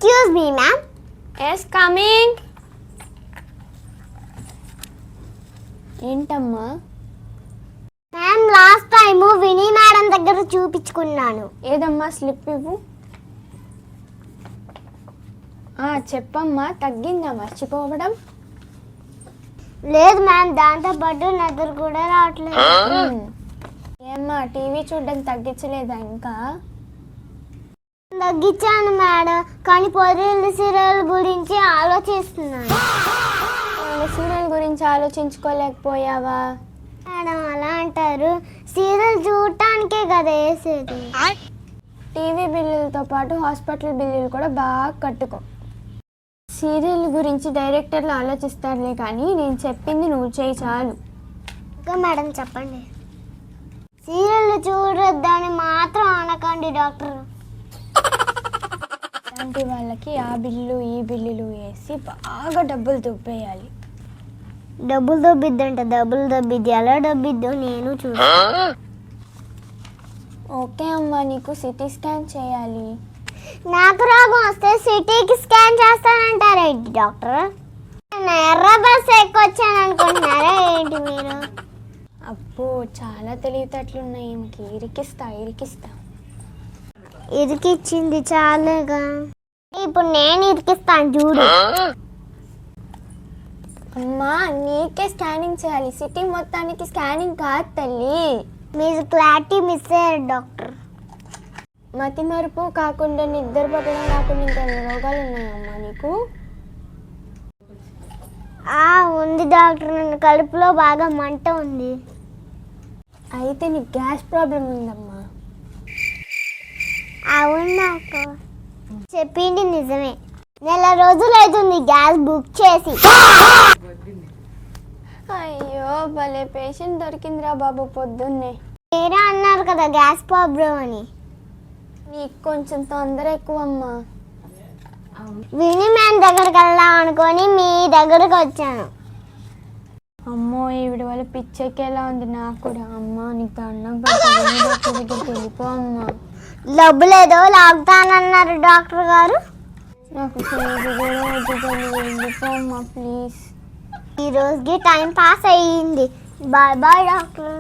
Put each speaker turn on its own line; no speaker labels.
Excuse me ma'am.
Yes coming. ఏంటమ్మా?
Ma'am last time Vini madam దగ్గర చూపించుకున్నాను.
ఏదమ్మా స్లిప్ ఇవ్వు. చెప్పమ్మా, తగ్గిందా మర్చిపోవడం?
లేదు మ్యామ్, దాంతో పాటు నిద్ర కూడా రావట్లేదు.
ఏమ్మా టీవీ చూడడం తగ్గించలేదా ఇంకా?
తగ్గించాను మేడం, కానీ పొద్దున్న సీరియల్ గురించి ఆలోచిస్తున్నాను.
సీరియల్ గురించి ఆలోచించుకోలేకపోయావా?
మేడం అలా అంటారు, సీరియల్ చూడటానికే కదా వేసేది.
టీవీ బిల్లులతో పాటు హాస్పిటల్ బిల్లులు కూడా బాగా కట్టుకో. సీరియల్ గురించి డైరెక్టర్లు ఆలోచిస్తారులే, కానీ నేను చెప్పింది నువ్వు చేయి చాలు.
ఇంకా మేడం చెప్పండి. సీరియల్ చూడొద్దని మాత్రం అనకండి డాక్టర్.
అలాంటి వాళ్ళకి ఆ బిల్లు ఈ బిల్లులు వేసి బాగా డబ్బులు దుబ్బేయాలి.
డబ్బులు దొబ్బిద్దంట, డబ్బులు దొబ్బిద్ది. ఎలా దొబ్బిద్దో నేను చూస్తాను.
ఓకే అమ్మా, నీకు సిటీ స్కాన్ చేయాలి.
నాకు రోగం వస్తే సిటీకి స్కాన్ చేస్తానంటారేంటి డాక్టర్? ఎర్ర బస్ ఎక్కొచ్చాను అనుకుంటున్నారా ఏంటి మీరు?
అబ్బో, చాలా తెలివితేటలున్నాయి ఈమెకి. ఇరికిస్తా.
ఇరికిచ్చింది చాలేగా, ఇప్పుడు నేను ఇరికిస్తాను చూడు.
అమ్మా, నీకే స్కానింగ్ చేయాలి, సిటీ మొత్తానికి స్కానింగ్ కాదు తల్లి.
మీరు క్లారిటీ మిస్ అయ్యారు డాక్టర్.
మతి మరుపు కాకుండా నిద్ర పట్టడం కాకుండా ఇంకెన్ని రోగాలు ఉన్నాయమ్మా నీకు?
ఉంది డాక్టర్, నన్ను కడుపులో బాగా మంట ఉంది.
అయితే నీకు గ్యాస్ ప్రాబ్లం ఉందమ్మా.
అవును, నాకు చెప్పింది నిజమే. నెల రోజులు అవుతుంది గ్యాస్ బుక్ చేసి.
అయ్యో, భలే పేషెంట్ దొరికిందిరా బాబు పొద్దున్నే.
మీరే అన్నారు కదా గ్యాస్ ప్రాబ్లం అని.
నీకు కొంచెం తొందర ఎక్కువమ్మా.
విని మ్యాన్ దగ్గరికి వెళ్దాం అనుకొని మీ దగ్గరకు వచ్చాను.
అమ్మో, ఈవిడ వల్ల పిచ్చెక్కేలా ఉంది నాకు కూడా. అమ్మా, నీకు దండం దగ్గరికి వెళ్ళిపో అమ్మా.
డబ్బులేదో లాగుతానన్నారు డాక్టర్ గారు.
నాకు ఫీజు కూడా వద్దు తల్లి, వెళ్ళిపో అమ్మా ప్లీజ్.
ఈ రోజుకి టైం పాస్ అయ్యింది. Bye bye doctor.